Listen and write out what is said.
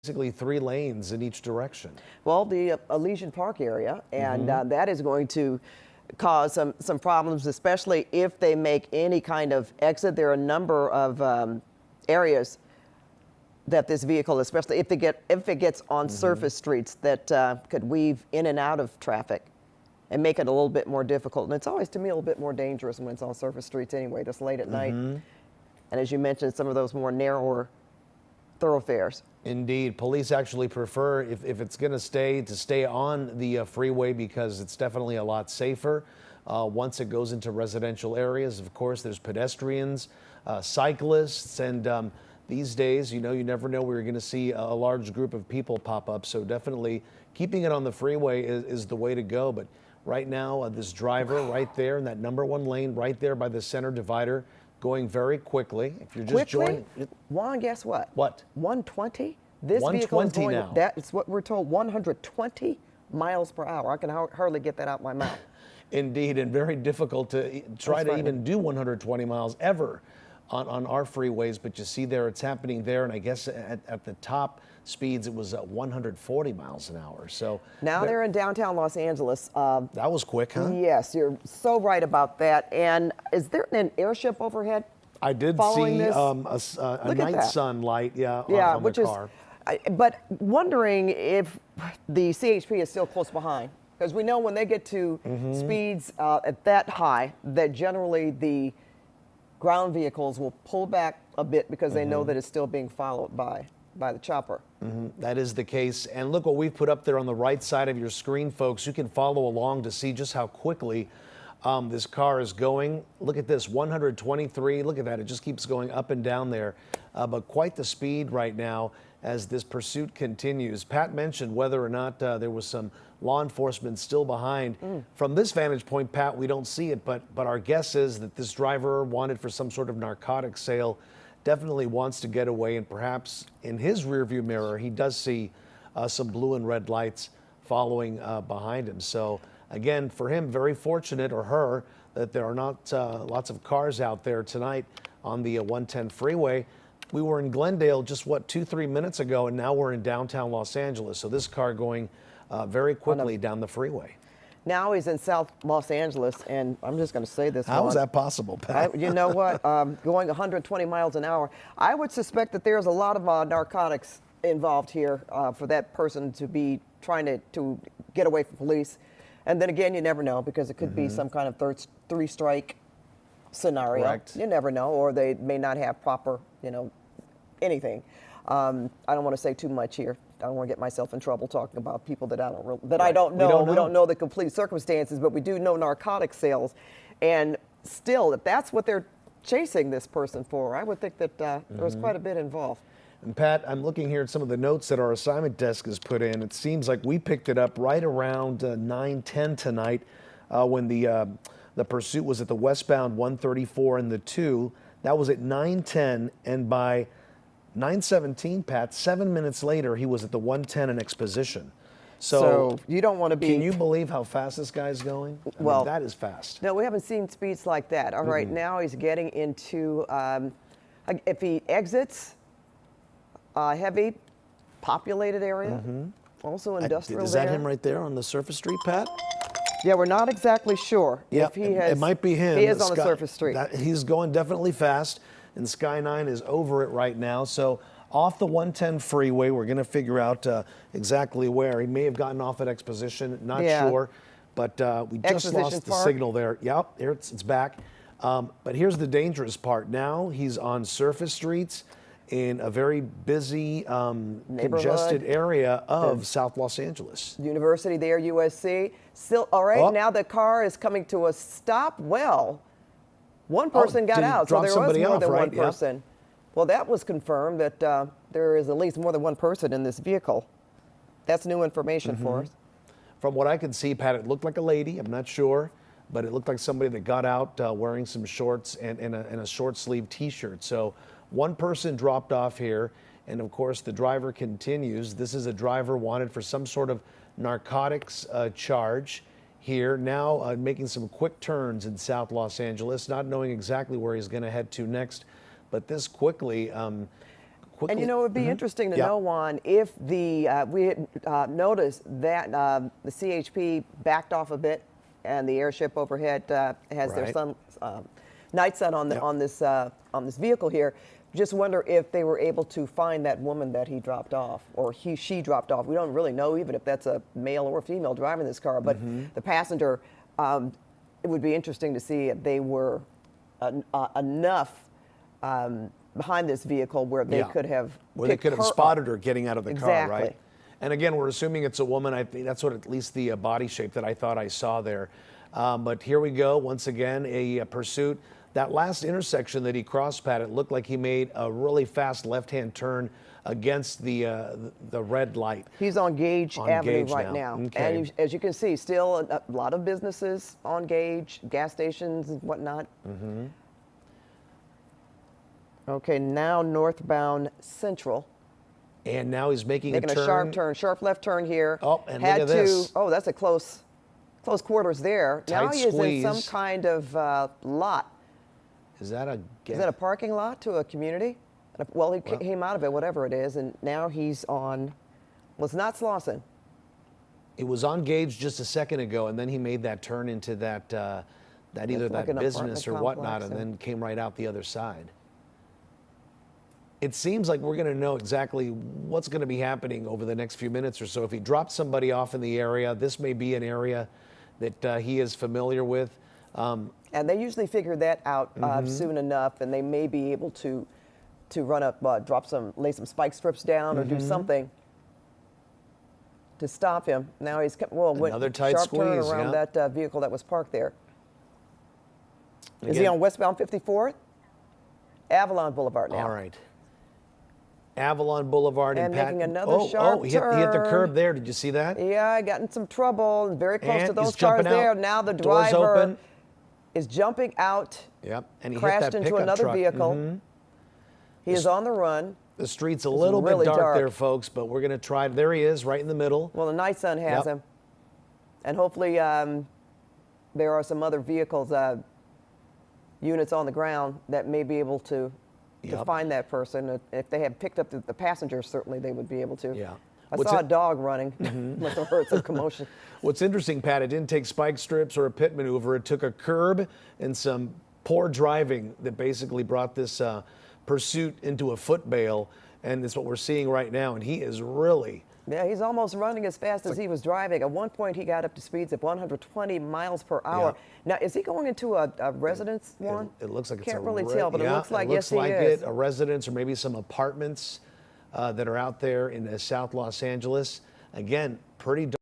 basically 3 lanes in each direction. Well, the Elysian Park area, and that is going to cause some problems, especially if they make any kind of exit. There are a number of areas that this vehicle, especially if it gets on surface streets, that could weave in and out of traffic and make it a little bit more difficult. And it's always, to me, a little bit more dangerous when it's on surface streets anyway, this late at night. And as you mentioned, some of those more narrower thoroughfares. Indeed, police actually prefer, if it's going to stay on the freeway, because it's definitely a lot safer. Once it goes into residential areas, of course, there's pedestrians, cyclists, and these days, you never know where you're going to see a large group of people pop up. So definitely keeping it on the freeway is the way to go. But right now, this driver right there in that #1 lane, right there by the center divider, going very quickly. If you're just joining, Juan, guess what? What? 120. This vehicle is 120 going. now. That's what we're told. 120 miles per hour. I can hardly get that out my mouth. Indeed, and very difficult to try to even do 120 miles ever on our freeways. But you see there, it's happening there, and I guess at the top speeds it was 140 miles an hour. So now they're in downtown Los Angeles. That was quick, huh? Yes, you're so right about that. And is there an airship overhead? I did see a night sun light, on which the car. But wondering if the CHP is still close behind, because we know when they get to speeds at that high, that generally the ground vehicles will pull back a bit because they know that it's still being followed by the chopper. That is the case. And look what we've put up there on the right side of your screen, folks. You can follow along to see just how quickly this car is going. Look at this, 123. Look at that. It just keeps going up and down there. But quite the speed right now as this pursuit continues. Pat mentioned whether or not there was some law enforcement still behind. From this vantage point, Pat, we don't see it, but our guess is that this driver wanted for some sort of narcotics sale, definitely wants to get away, and perhaps in his rearview mirror, he does see some blue and red lights following behind him. So again, for him, very fortunate, or her, that there are not lots of cars out there tonight on the 110 freeway. We were in Glendale just, 2-3 minutes ago, and now we're in downtown Los Angeles. So this car going very quickly down the freeway. Now he's in South Los Angeles, and I'm just going to say this. How is that possible, Pat? You know what? Going 120 miles an hour, I would suspect that there's a lot of narcotics involved here for that person to be trying to get away from police. And then again, you never know, because it could be some kind of three-strike scenario. Correct. You never know, or they may not have proper, anything. I don't want to say too much here. I don't want to get myself in trouble talking about people that I don't know. We don't know the complete circumstances, but we do know narcotic sales. And still, if that's what they're chasing this person for, I would think that there was quite a bit involved. And Pat, I'm looking here at some of the notes that our assignment desk has put in. It seems like we picked it up right around 9:10 tonight when the pursuit was at the westbound 134 and the 2. That was at 9:10, and by 9:17, Pat, 7 minutes later, he was at the 110 and Exposition. So you don't want to be. Can you believe how fast this guy's going? I mean, that is fast. No, we haven't seen speeds like that. All right, now he's getting into, if he exits a heavy populated area, also industrial. Is that him right there on the surface street, Pat? Yeah, we're not exactly sure. Yeah, if he has, it might be him. He is on the surface street. He's going definitely fast, and Sky 9 is over it right now. So off the 110 freeway, we're going to figure out exactly where. He may have gotten off at Exposition, not sure, but we just lost the signal there. Yep, there it's back. But here's the dangerous part. Now he's on surface streets in a very busy, congested area of South Los Angeles. University there, USC. Still, all right, now the car is coming to a stop. Well, one person got out, so there was more than one person. Yep. Well, that was confirmed that there is at least more than one person in this vehicle. That's new information for us. From what I could see, Pat, it looked like a lady. I'm not sure, but it looked like somebody that got out wearing some shorts and a short sleeve T-shirt. So one person dropped off here, and of course the driver continues. This is a driver wanted for some sort of narcotics charge here, now making some quick turns in South Los Angeles, not knowing exactly where he's going to head to next. But this quickly quickly. And you know, it would be interesting to Yep. know, Juan, if we had noticed that the CHP backed off a bit, and the airship overhead has their Right. night sun on Yep. on this vehicle here. Just wonder if they were able to find that woman that he dropped off, or she dropped off. We don't really know even if that's a male or female driving this car, but the passenger. It would be interesting to see if they were enough behind this vehicle where they could have where they picked could have her spotted up. her getting out of the car, Exactly. right? And again, we're assuming it's a woman. I think that's what at least the body shape that I thought I saw there. But here we go once again, a pursuit. That last intersection that he crossed, Pat, it looked like he made a really fast left-hand turn against the red light. He's on Gage On Avenue Gage right now. now. Okay. And as you can see, still a lot of businesses on Gage, gas stations and whatnot. Okay, now northbound Central. And now he's making Making a a turn. sharp turn, sharp left turn here. Oh, and Had look at this. Oh, that's a close quarters there. Now Tight he is in some squeeze. kind of lot. Is that a? Is that a parking lot to a community? Well, he came out of it, whatever it is, and now he's on. Well, it's not Slauson. It was on Gage just a second ago, and then he made that turn into that either It's like that an business or apartment whatnot, complex, and and- then came right out the other side. It seems like we're going to know exactly what's going to be happening over the next few minutes or so. If he drops somebody off in the area, this may be an area that he is familiar with. And they usually figure that out soon enough, and they may be able to run up, lay some spike strips down, or do something to stop him. Now he's went Another tight sharp turn squeeze, around yeah. that vehicle that was parked there. Is he Again- on westbound 54th? Avalon Boulevard now. All right. Avalon Boulevard And Pat. making another sharp he hit the turn. curb there. Did you see that? Yeah, I got in some trouble, and very close to And those he's cars jumping out. there. Now the Doors driver open. is jumping out, Yep. And he hit crashed that into pickup another truck. vehicle. He is on the run. The street's a little really bit dark dark. there, folks, but we're going to try. There he is, right in the middle. Well, the night sun has Yep. him. And hopefully there are some other vehicles, units on the ground that may be able to Yep. find that person. If they had picked up the passengers, certainly they would be able to. Yeah. I What's saw a it- dog running. Must have heard some commotion. What's interesting, Pat, it didn't take spike strips or a pit maneuver. It took a curb and some poor driving that basically brought this pursuit into a foot bail. And it's what we're seeing right now. And he is really, Yeah, he's almost running as fast as he was driving. At one point, he got up to speeds of 120 miles per hour. Now, is he going into a residence one? it looks like it's Can't a really re- tell, but yeah, it looks like looks yes, like he is. it, a residence or maybe some apartments that are out there in South Los Angeles. Again, pretty dark.